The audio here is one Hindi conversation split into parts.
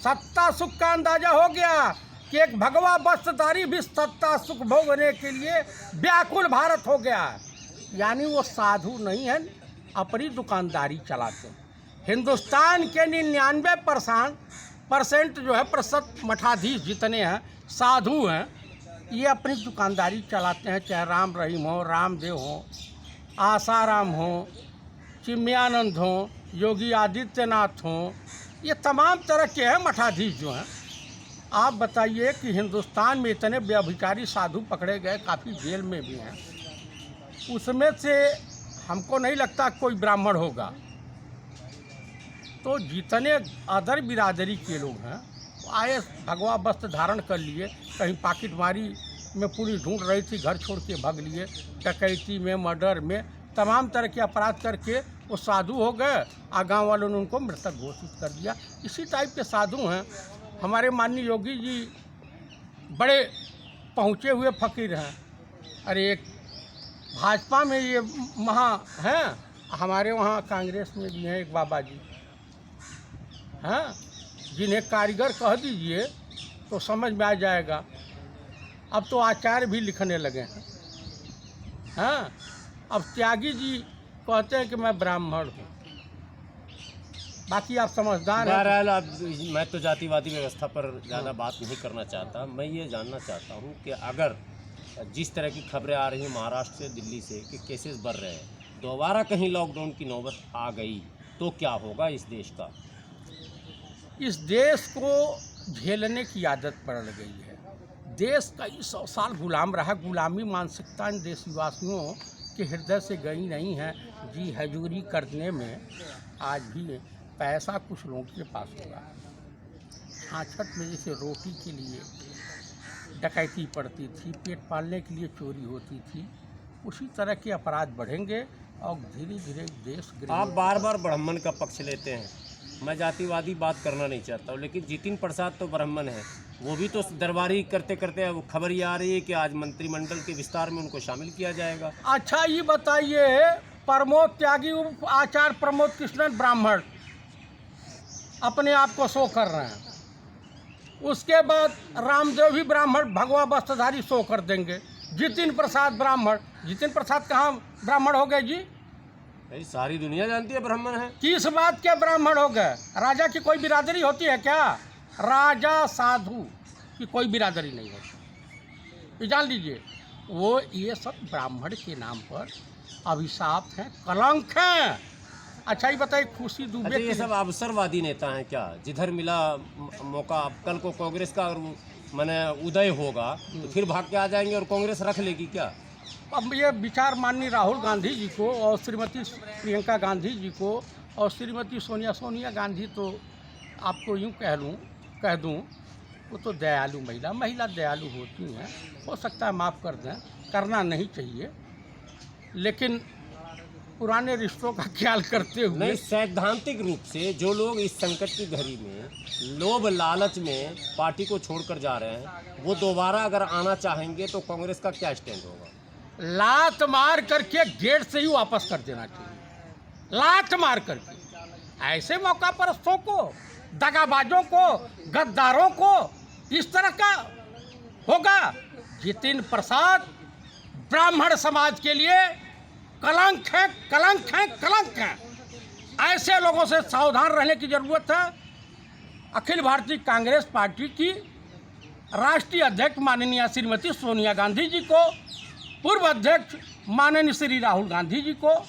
सत्ता सुख का अंदाजा हो गया कि एक भगवा वस्त्रधारी भी सत्ता सुख भोगने के लिए व्याकुल भारत हो गया। यानी वो साधु नहीं है, अपनी दुकानदारी चलाते हैं। हिंदुस्तान के 99% जो है प्रतिशत मठाधीश जितने हैं साधु हैं, ये अपनी दुकानदारी चलाते हैं। चाहे राम रहीम हो, रामदेव हो, आसाराम हो, चिन्मयानंद हो, योगी आदित्यनाथ हो, ये तमाम तरह के हैं मठाधीश जो हैं। आप बताइए कि हिंदुस्तान में इतने व्यभिचारी साधु पकड़े गए, काफ़ी जेल में भी हैं, उसमें से हमको नहीं लगता कोई ब्राह्मण होगा। तो जितने अदर बिरादरी के लोग हैं आए भगवा वस्त्र धारण कर लिए, कहीं पाकिटमारी में पुलिस ढूंढ रही थी, घर छोड़ के भाग लिए, डकैती में, मर्डर में, तमाम तरह के अपराध करके वो साधु हो गए। गाँव वालों ने उनको मृतक घोषित कर दिया। इसी टाइप के साधु हैं। हमारे माननीय योगी जी बड़े पहुँचे हुए फकीर हैं। अरे एक भाजपा में ये महा हैं, हमारे वहाँ कांग्रेस में भी हैं एक बाबा जी हैं, जिन्हें कारीगर कह दीजिए तो समझ में आ जाएगा। अब तो आचार्य भी लिखने लगे हैं। हाँ, अब त्यागी जी कहते हैं कि मैं ब्राह्मण हूँ। बाकी आप समझदार हैं। बहरहाल अब मैं तो जातिवादी व्यवस्था पर ज़्यादा बात नहीं करना चाहता। मैं ये जानना चाहता हूँ कि अगर जिस तरह की खबरें आ रही हैं महाराष्ट्र से, दिल्ली से कि केसेस बढ़ रहे हैं, दोबारा कहीं लॉकडाउन की नौबत आ गई तो क्या होगा इस देश का? इस देश को झेलने की आदत पड़ गई है। देश कई 100 साल गुलाम रहा। गुलामी मानसिकता इन देशवासियों के हृदय से गई नहीं है। जी हजूरी करने में आज भी पैसा कुछ लोगों के पास होगा। छाछठ में जैसे रोटी के लिए डकैती पड़ती थी, पेट पालने के लिए चोरी होती थी, उसी तरह के अपराध बढ़ेंगे और धीरे धीरे देश। आप बार बार ब्राह्मण का पक्ष लेते हैं। मैं जातिवादी बात करना नहीं चाहता हूँ, लेकिन जितिन प्रसाद तो ब्राह्मण है, वो भी तो दरबारी करते करते वो खबर ये आ रही है कि आज मंत्रिमंडल के विस्तार में उनको शामिल किया जाएगा। अच्छा ये बताइए, प्रमोद त्यागी आचार्य प्रमोद कृष्णन ब्राह्मण अपने आप को शो कर रहे हैं। उसके बाद रामदेव भी ब्राह्मण भगवा वस्त्रधारी शो कर देंगे। जितिन प्रसाद ब्राह्मण। जितिन प्रसाद कहाँ ब्राह्मण हो गए जी? सारी दुनिया जानती है ब्राह्मण है। किस बात के ब्राह्मण हो गए? राजा की कोई बिरादरी होती है क्या? राजा साधु की कोई बिरादरी नहीं होती, ये जान लीजिए। वो ये सब ब्राह्मण के नाम पर अभिशाप हैं, कलंक हैं। अच्छा ये बताइए, खुशी दुबे। अच्छा, ये सब अवसरवादी नेता हैं क्या? जिधर मिला मौका, कल को कांग्रेस का अगर मैंने उदय होगा तो फिर भाग के आ जाएंगे और कांग्रेस रख लेगी क्या? अब ये विचार माननीय राहुल गांधी जी को और श्रीमती प्रियंका गांधी जी को और श्रीमती सोनिया गांधी, तो आपको यूँ कह दूँ वो तो दयालु महिला दयालु होती हैं। हो सकता है माफ़ कर दें, करना नहीं चाहिए, लेकिन पुराने रिश्तों का ख्याल करते हुए। नहीं, सैद्धांतिक रूप से जो लोग इस संकट की घड़ी में लोभ लालच में पार्टी को छोड़कर जा रहे हैं, वो दोबारा अगर आना चाहेंगे तो कांग्रेस का क्या स्टैंड होगा? लात मार करके गेट से ही वापस कर देना चाहिए। लात मार करके ऐसे मौका परस्तों को, दगाबाजों को, गद्दारों को इस तरह का होगा। जितिन प्रसाद ब्राह्मण समाज के लिए कलंक है, कलंक है, कलंक है। ऐसे लोगों से सावधान रहने की जरूरत है। अखिल भारतीय कांग्रेस पार्टी की राष्ट्रीय अध्यक्ष माननीय श्रीमती सोनिया गांधी जी को, पूर्व अध्यक्ष माननीय श्री राहुल गांधी जी को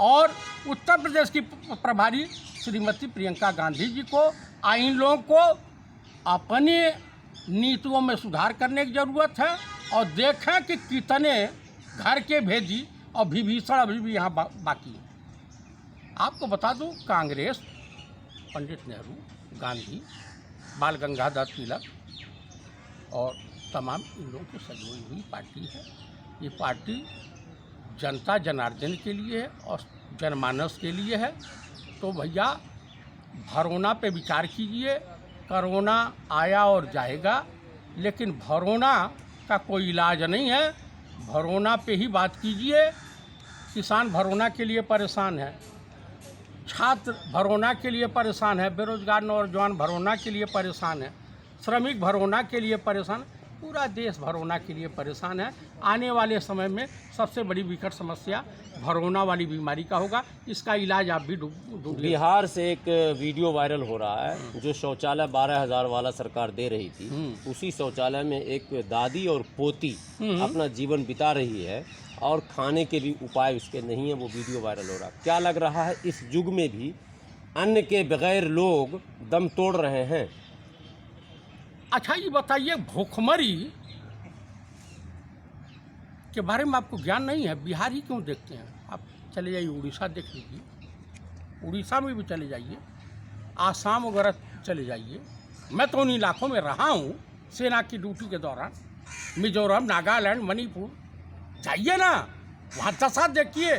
और उत्तर प्रदेश की प्रभारी श्रीमती प्रियंका गांधी जी को, इन लोगों को अपनी नीतियों में सुधार करने की ज़रूरत है। और देखें कि कितने घर के भेदी और विभीषण अभी भी यहाँ बाकी है। आपको बता दूं, कांग्रेस पंडित नेहरू, गांधी, बाल गंगाधर तिलक और तमाम इन लोगों की सजोई हुई पार्टी है। ये पार्टी जनता जनार्दन के लिए है और जनमानस के लिए है। तो भैया भरोना पे विचार कीजिए। कोरोना आया और जाएगा, लेकिन भरोना का कोई इलाज नहीं है। भरोना पे ही बात कीजिए। किसान भरोना के लिए परेशान है। छात्र भरोना के लिए परेशान है, बेरोजगार नौजवान भरोना के लिए परेशान है, श्रमिक भरोना के लिए परेशान, पूरा देश भरोना के लिए परेशान है। आने वाले समय में सबसे बड़ी विकट समस्या भरोना वाली बीमारी का होगा। इसका इलाज आप भी ढूंढिए। बिहार से एक वीडियो वायरल हो रहा है, जो शौचालय 12,000 वाला सरकार दे रही थी, उसी शौचालय में एक दादी और पोती अपना जीवन बिता रही है और खाने के भी उपाय उसके नहीं है, वो वीडियो वायरल हो रहा है। क्या लग रहा है इस युग में भी अन्न के बगैर लोग दम तोड़ रहे हैं? अच्छा ये बताइए, भूखमरी के बारे में आपको ज्ञान नहीं है? बिहार ही क्यों देखते हैं? आप चले जाइए उड़ीसा देख लीजिए, उड़ीसा में भी चले जाइए, आसाम वगैरह चले जाइए। मैं तो उन इलाकों में रहा हूँ सेना की ड्यूटी के दौरान, मिजोरम, नागालैंड, मणिपुर, जाइए ना, वहाँ दशा देखिए।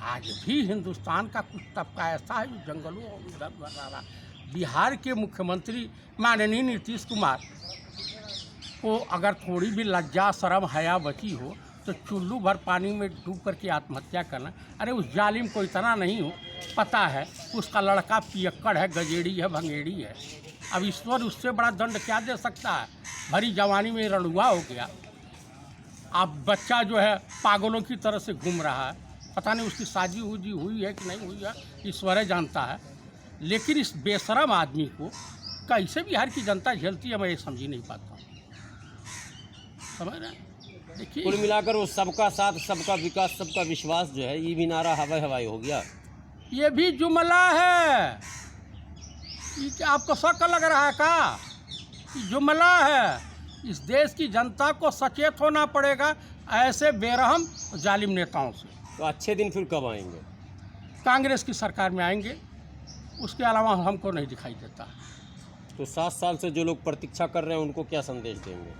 आज भी हिंदुस्तान का कुछ तबका ऐसा है जो जंगलों और उधर भर रहा। बिहार के मुख्यमंत्री माननीय नीतीश कुमार को अगर थोड़ी भी लज्जा शर्म हया बची हो तो चुल्लू भर पानी में डूब करके आत्महत्या करना। अरे उस जालिम को इतना नहीं हो पता है, उसका लड़का पियक्कड़ है, गजेड़ी है, भंगेड़ी है। अब ईश्वर उससे बड़ा दंड क्या दे सकता है? भरी जवानी में रणुआ हो गया। अब बच्चा जो है पागलों की तरह से घूम रहा है, पता नहीं उसकी शादी हुई है कि नहीं हुई है, ईश्वर जानता है। लेकिन इस बेशरम आदमी को कैसे बिहार की जनता झेलती है, मैं ये समझ ही नहीं पाता हूँ। समझ रहे हैं? देखिए, कुल मिलाकर वो सबका साथ, सबका विकास, सबका विश्वास जो है, ये भी नारा हवाई हो गया। ये भी जुमला है। ये क्या आपको शक लग रहा है का? ये जुमला है। इस देश की जनता को सचेत होना पड़ेगा ऐसे बेरहम जालिम नेताओं से। तो अच्छे दिन फिर कब आएंगे? कांग्रेस की सरकार में आएंगे, उसके अलावा हमको नहीं दिखाई देता। तो 7 साल से जो लोग प्रतीक्षा कर रहे हैं उनको क्या संदेश देंगे?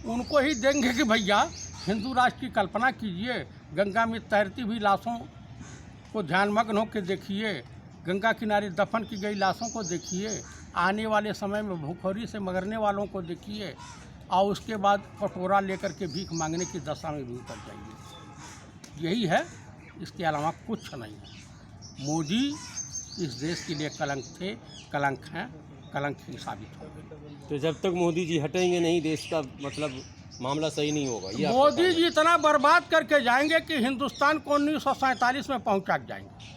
उनको ही देंगे कि भैया हिंदू राष्ट्र की कल्पना कीजिए, गंगा में तैरती हुई लाशों को ध्यानमग्न होकर देखिए, गंगा किनारे दफन की गई लाशों को देखिए, आने वाले समय में भूखमरी से मरने वालों को देखिए, और उसके बाद कटोरा लेकर के भीख मांगने की दशा में भी उतर जाइए। यही है, इसके अलावा कुछ नहीं है। मोदी इस देश के लिए कलंक थे, कलंक हैं, कलंक ही साबित हो गए। तो जब तक मोदी जी हटेंगे नहीं, देश का मतलब मामला सही नहीं होगा। ये मोदी जी इतना बर्बाद करके जाएंगे कि हिंदुस्तान को 1947 में पहुंचा जाएंगे,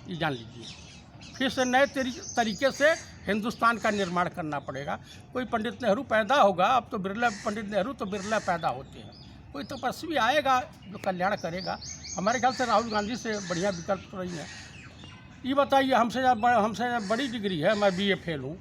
ये जान लीजिए। फिर से नए तरीके से हिंदुस्तान का निर्माण करना पड़ेगा। कोई पंडित नेहरू पैदा होगा, अब तो बिरला, पंडित नेहरू तो बिरला पैदा होते हैं। कोई तपस्वी आएगा जो कल्याण करेगा। हमारे ख्याल से राहुल गांधी से बढ़िया विकल्प तो नहीं है। ये बताइए, हमसे बड़ी डिग्री है, मैं BA फेल हूँ,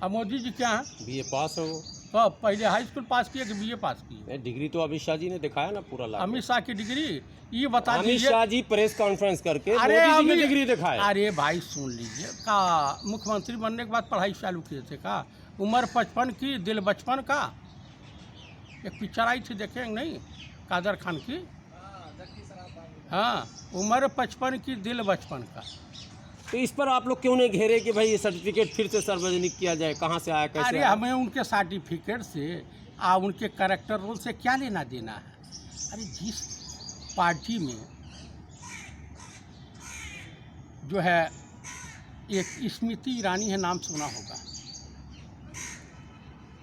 अब मोदी जी क्या हैं? BA पास हो तो पहले हाई स्कूल पास किए कि BA पास किए? डिग्री तो अमित शाह जी ने दिखाया ना पूरा लाख। अमित शाह की डिग्री, ये बता अमित दीजिए। शाह जी प्रेस कॉन्फ्रेंस करके अरे मोदी जी की डिग्री दिखाए। अरे भाई सुन लीजिए, का मुख्यमंत्री बनने के बाद पढ़ाई चालू किए थे का? उम्र 55 की, दिल बचपन का। एक पिक्चर आई थी, देखेंगे नहीं, कादर खान की? हाँ, उम्र 55 की, दिल बचपन का। तो इस पर आप लोग क्यों नहीं घेरे कि भाई ये सर्टिफिकेट फिर से सार्वजनिक किया जाए? कहाँ से आया, कैसे अरे आया? हमें उनके सर्टिफिकेट से उनके कैरेक्टर रोल से क्या लेना देना है? अरे जिस पार्टी में जो है एक स्मृति ईरानी है, नाम सुना होगा,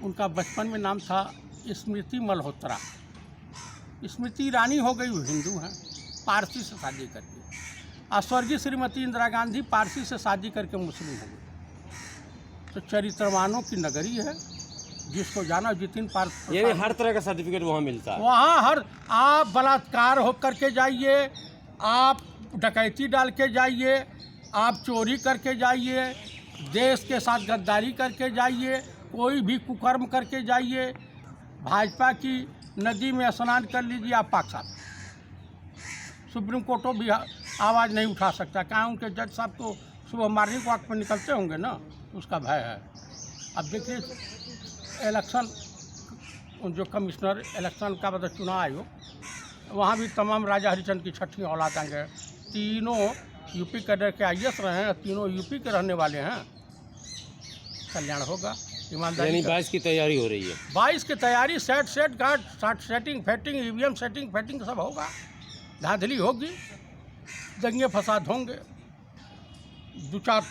उनका बचपन में नाम था स्मृति मल्होत्रा। स्मृति ईरानी हो गई, वो हिंदू हैं, पारसी से शादी करके। और स्वर्गीय श्रीमती इंदिरा गांधी पारसी से शादी करके मुस्लिम हो गई। तो चरित्रवानों की नगरी है, जिसको जाना जितिन पारसी। ये हर तरह का सर्टिफिकेट वहाँ मिलता है। वहाँ हर, आप बलात्कार हो करके जाइए, आप डकैती डाल के जाइए, आप चोरी करके जाइए, देश के साथ गद्दारी करके जाइए, कोई भी कुकर्म करके जाइए, भाजपा की नदी में स्नान कर लीजिए, आप पाक साहब। सुप्रीम कोर्ट भी आवाज़ नहीं उठा सकता। कहाँ उनके जज साहब तो सुबह मॉर्निंग वॉक पर निकलते होंगे ना, उसका भय है। अब देखिए इलेक्शन, जो कमिश्नर इलेक्शन का मतलब चुनाव आयोग, वहाँ भी तमाम राजा हरिचंद की छठी औलाद आएंगे। तीनों यूपी कैडर के IAS रहे हैं, तीनों यूपी के रहने वाले हैं। कल्याण होगा, ईमानदारी। यानी 22 की तैयारी हो रही है। 22 की तैयारी, सेट गार्ड, सेटिंग फेटिंग, EVM सेटिंग फेटिंग सब होगा। धांधली होगी, दंगे फसाद होंगे, दो चार